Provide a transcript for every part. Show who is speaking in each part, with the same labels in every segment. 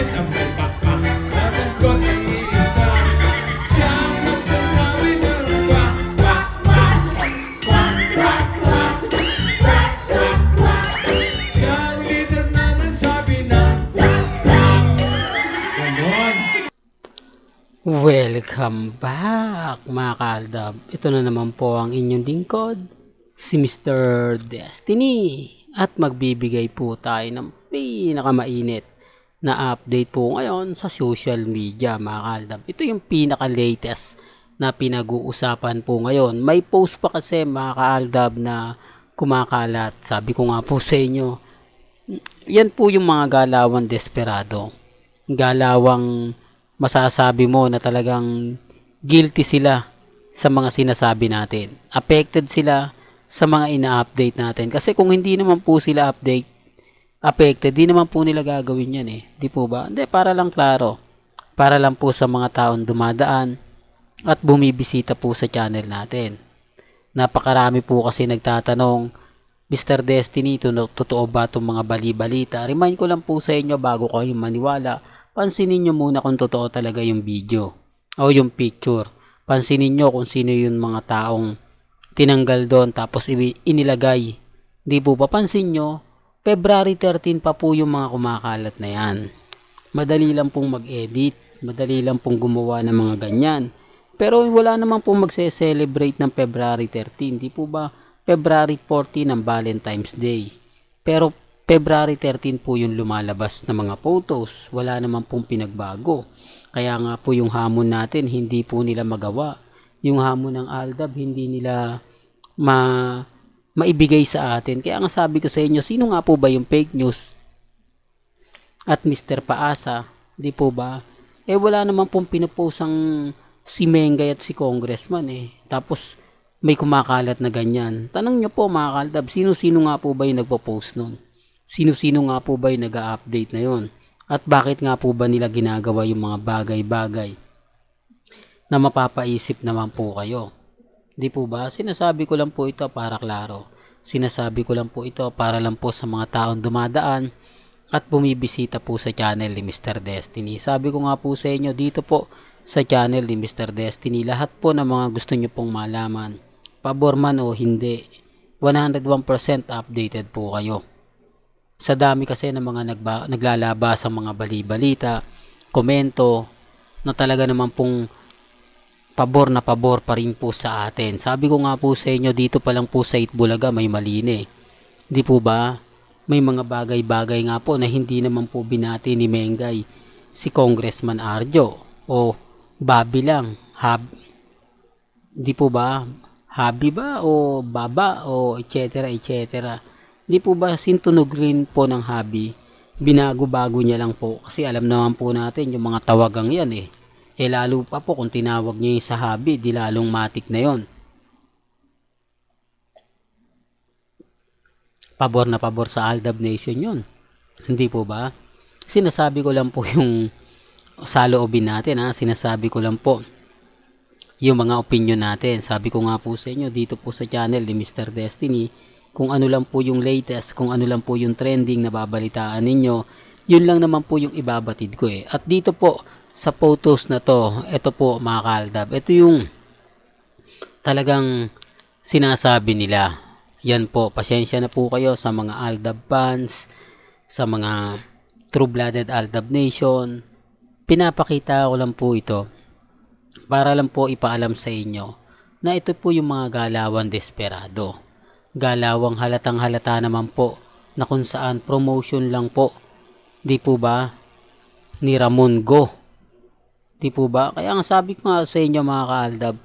Speaker 1: kahit ang may pakpak. Laban ko't iisa, siyang nagsasabi ng wak, wak, wak, wak, wak, wak, wak, wak, wak. Siyang leader na nagsabi ng wak, wak. Ganon.
Speaker 2: Welcome back mga kaaldab. Ito na naman po ang inyong lingkod, si Mr. Destiny. At magbibigay po tayo ng pinakamainit na update po ngayon sa social media mga kaaldab. Ito yung pinaka-latest na pinag-uusapan po ngayon. May post pa kasi mga kaaldab na kumakalat. Sabi ko nga po sa inyo, yan po yung mga galawang desperado. Galawang masasabi mo na talagang guilty sila sa mga sinasabi natin. Affected sila sa mga ina-update natin. Kasi kung hindi naman po sila affected, di naman po nila gagawin yan eh. Di po ba? Hindi, para lang klaro. Para lang po sa mga taong dumadaan at bumibisita po sa channel natin. Napakarami po kasi nagtatanong, Mr. Destiny, totoo ba itong mga bali-balita? Remind ko lang po sa inyo bago kayo maniwala, pansinin nyo muna kung totoo talaga yung video o yung picture. Pansinin nyo kung sino yung mga taong tinanggal doon tapos inilagay. Di po ba pansin nyo, February 13 pa po yung mga kumakalat na yan. Madali lang pong mag-edit, madali lang pong gumawa ng mga ganyan. Pero wala naman pong magse-celebrate ng February 13. Di po ba February 14 ang Valentine's Day. Pero February 13 po yung lumalabas na mga photos. Wala naman pong pinagbago. Kaya nga po yung hamon natin, hindi po nila magawa. Yung hamon ng Aldab, hindi nila maibigay sa atin. Kaya nga sabi ko sa inyo, sino nga po ba yung fake news? At Mr. Paasa, di po ba? Eh wala naman pong pinupost ang si Mengay at si Congressman eh. Tapos may kumakalat na ganyan. Tanong nyo po mga Aldab, sino-sino nga po ba yung nagpo-post nun? Sino-sino nga po ba yung nag-update na yon? At bakit nga po ba nila ginagawa yung mga bagay-bagay na mapapaisip naman po kayo? Di po ba? Sinasabi ko lang po ito para klaro. Sinasabi ko lang po ito para lang po sa mga taong dumadaan at bumibisita po sa channel ni Mr. Destiny. Sabi ko nga po sa inyo dito po sa channel ni Mr. Destiny, lahat po ng mga gusto nyo pong malaman, pabor man o hindi, 101% updated po kayo. Sa dami kasi ng mga naglalabas sa mga bali-balita, komento, na talaga naman pong pabor na pabor pa rin po sa atin. Sabi ko nga po sa inyo, dito pa lang po sa Itbulaga may malini. Di po ba? May mga bagay-bagay nga po na hindi naman po binati ni Mengay si Congressman Arjo. O Bobby lang. Di po ba? Habi ba? O Baba? O etc. etc. Di po ba sintunog rin po ng Habi? Binago-bago niya lang po. Kasi alam naman po natin yung mga tawagang yan eh. Eh lalo pa po kung tinawag niya yung sa Habi, di lalong matik na yon. Pabor na pabor sa Aldab Nation yun. Hindi po ba? Sinasabi ko lang po yung sa loobin natin ha. Sinasabi ko lang po yung mga opinion natin. Sabi ko nga po sa inyo dito po sa channel ni Mr. Destiny, kung ano lang po yung latest, kung ano lang po yung trending na babalitaan ninyo, yun lang naman po yung ibabatid ko eh. At dito po sa photos na to, ito po mga kaaldab, ito yung talagang sinasabi nila. Yan po, pasensya na po kayo sa mga Aldab fans, sa mga True-Blooded Aldab Nation. Pinapakita ko lang po ito para lang po ipaalam sa inyo na ito po yung mga galawang desperado. Galawang halatang halata naman po na kung saan promotion lang po. Di po ba? Ni Ramon Go. Di po ba? Kaya nga sabi ko nga sa inyo mga kaaldab,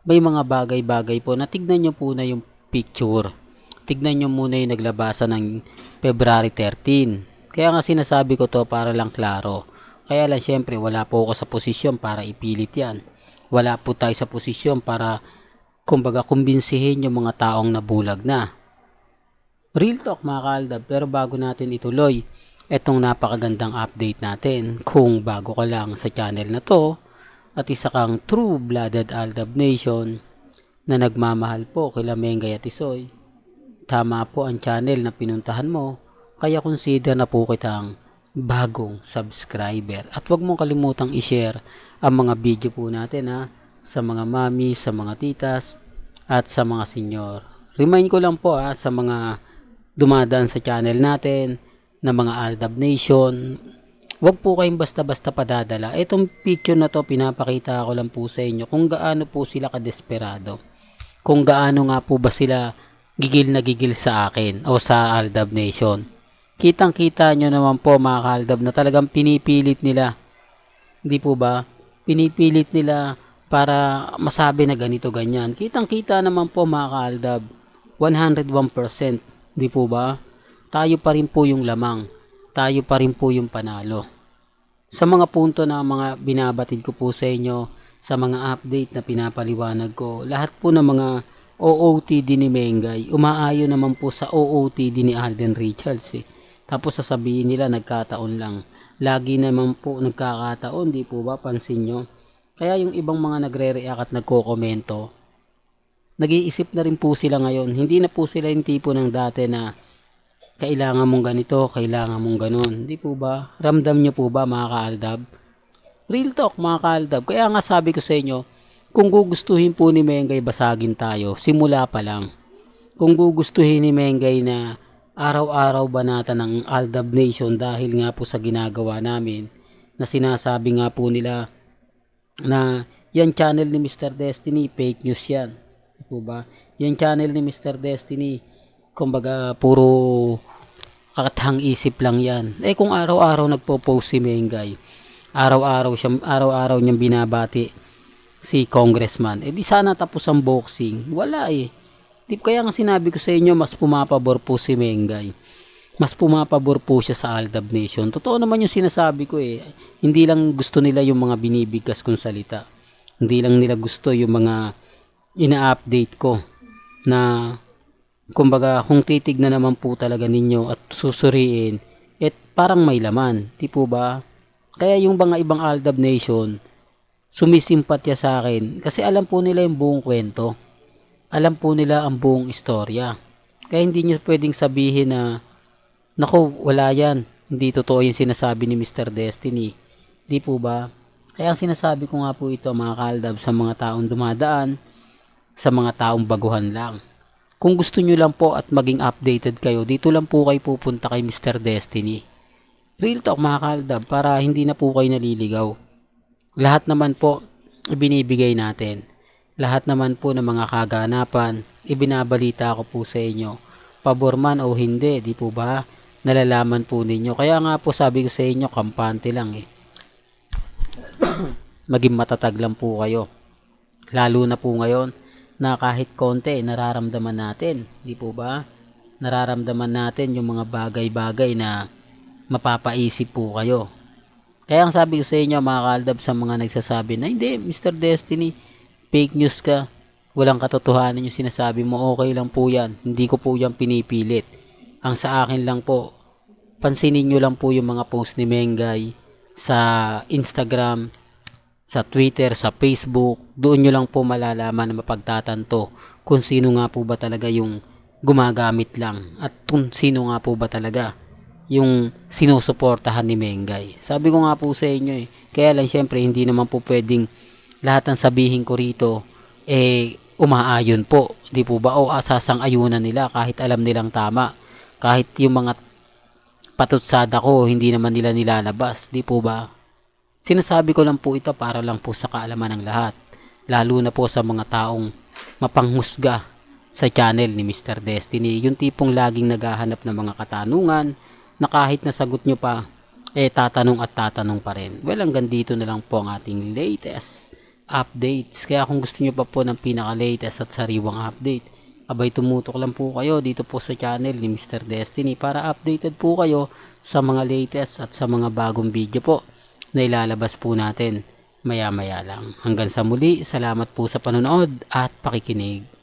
Speaker 2: may mga bagay-bagay po na tignan nyo po na yung picture. Tignan nyo muna yung naglabasan ng February 13. Kaya nga sinasabi ko to para lang klaro. Kaya lang syempre wala po ako sa posisyon para ipilit yan. Wala po tayo sa posisyon para kumbaga kumbinsihin yung mga taong nabulag na. Real talk mga kaaldab. Pero bago natin ituloy etong napakagandang update natin, kung bago ka lang sa channel na to at isa kang True-Blooded Aldab Nation na nagmamahal po kila Mengay at Isoy, tama po ang channel na pinuntahan mo, kaya consider na po kitang bagong subscriber. At huwag mong kalimutang i-share ang mga video po natin sa mga mami, sa mga titas, at sa mga senyor. Remind ko lang po sa mga dumadaan sa channel natin na mga Aldab Nation, huwag po kayong basta-basta padadala. Itong picture na to, pinapakita ko lang po sa inyo kung gaano po sila kadesperado. Kung gaano nga po ba sila gigil na gigil sa akin o sa Aldab Nation. Kitang-kita nyo naman po mga ka-Aldab na talagang pinipilit nila. Hindi po ba? Pinipilit nila para masabi na ganito ganyan. Kitang-kita naman po mga ka-Aldab, 101%. Di po ba? Tayo pa rin po yung lamang. Tayo pa rin po yung panalo. Sa mga punto na mga binabatid ko po sa inyo, sa mga update na pinapaliwanag ko, lahat po ng mga OOTD ni Mengay, umaayon naman po sa OOTD ni Alden Richards. Tapos sasabihin nila nagkataon lang. Lagi naman po nagkakataon, di po ba? Pansin nyo? Kaya yung ibang mga nagre-react at nagko-komento, nag-iisip na rin po sila ngayon. Hindi na po sila yung tipo ng dati na kailangan mong ganito, kailangan mong ganon. Hindi po ba? Ramdam nyo po ba mga ka-Aldab? Real talk mga ka-Aldab. Kaya nga sabi ko sa inyo, kung gugustuhin po ni Mengay basagin tayo, simula pa lang. Kung gugustuhin ni Mengay na araw-araw banatan ng Aldab Nation dahil nga po sa ginagawa namin, na sinasabi nga po nila na yan channel ni Mr. Destiny, fake news yan. Po ba? Yan channel ni Mr. Destiny, kumbaga puro kakatahang isip lang yan. Kung araw-araw nagpo-post si Mengay, araw-araw niyang binabati si congressman, di sana tapos ang boxing. Wala kaya nga sinabi ko sa inyo, mas pumapabor po si Mengay. Mas pumapabor po siya sa Aldab Nation. Totoo naman yung sinasabi ko Hindi lang gusto nila yung mga binibigkas kong salita. Hindi lang nila gusto yung mga ina-update ko na kumbaga kung titignan naman po talaga ninyo at susuriin, parang may laman. Di po ba? Kaya yung mga ibang Aldab Nation, sumisimpatya sa akin kasi alam po nila yung buong kwento. Alam po nila ang buong istorya. Kaya hindi nyo pwedeng sabihin na naku, wala yan. Hindi totoo yung sinasabi ni Mr. Destiny. Di po ba? Kaya ang sinasabi ko nga po ito mga ka-Aldab sa mga taong dumadaan, sa mga taong baguhan lang. Kung gusto nyo lang po at maging updated kayo, dito lang po kayo pupunta kay Mr. Destiny. Real talk mga ka-Aldab, para hindi na po kayo naliligaw. Lahat naman po ibinibigay natin. Lahat naman po ng mga kaganapan, ibinabalita ko po sa inyo. Pabor man o hindi, di po ba? Nalalaman po ninyo. Kaya nga po sabi ko sa inyo, kampante lang Maging matatag lang po kayo. Lalo na po ngayon na kahit konti nararamdaman natin, di po ba? Nararamdaman natin yung mga bagay-bagay na mapapaisip po kayo. Kaya ang sabi ko sa inyo mga ka-Aldab, sa mga nagsasabi na hindi, Mr. Destiny, fake news ka, walang katotohanan yung sinasabi mo, okay lang po yan, hindi ko po yan pinipilit. Ang sa akin lang po, pansinin nyo lang po yung mga post ni Mengay sa Instagram, sa Twitter, sa Facebook. Doon nyo lang po malalaman na mapagtatanto kung sino nga po ba talaga yung gumagamit lang at kung sino nga po ba talaga yung sinusuportahan ni Mengay. Sabi ko nga po sa inyo kaya lang syempre hindi naman po pwedeng lahat ng sabihin ko rito umaayon po, di po ba, o asasang-ayunan nila kahit alam nilang tama, kahit yung mga patutsada ko hindi naman nila nilalabas, di po ba? Sinasabi ko lang po ito para lang po sa kaalaman ng lahat, lalo na po sa mga taong mapanghusga sa channel ni Mr. Destiny, yung tipong laging naghahanap ng mga katanungan na kahit nasagot nyo pa tatanong at tatanong pa rin. Well, hanggang dito na lang po ang ating latest updates. Kaya kung gusto nyo pa po ng pinaka-latest at sariwang update, abay tumutok lang po kayo dito po sa channel ni Mr. Destiny para updated po kayo sa mga latest at sa mga bagong video po na ilalabas po natin maya-maya lang. Hanggang sa muli, salamat po sa panonood at pakikinig.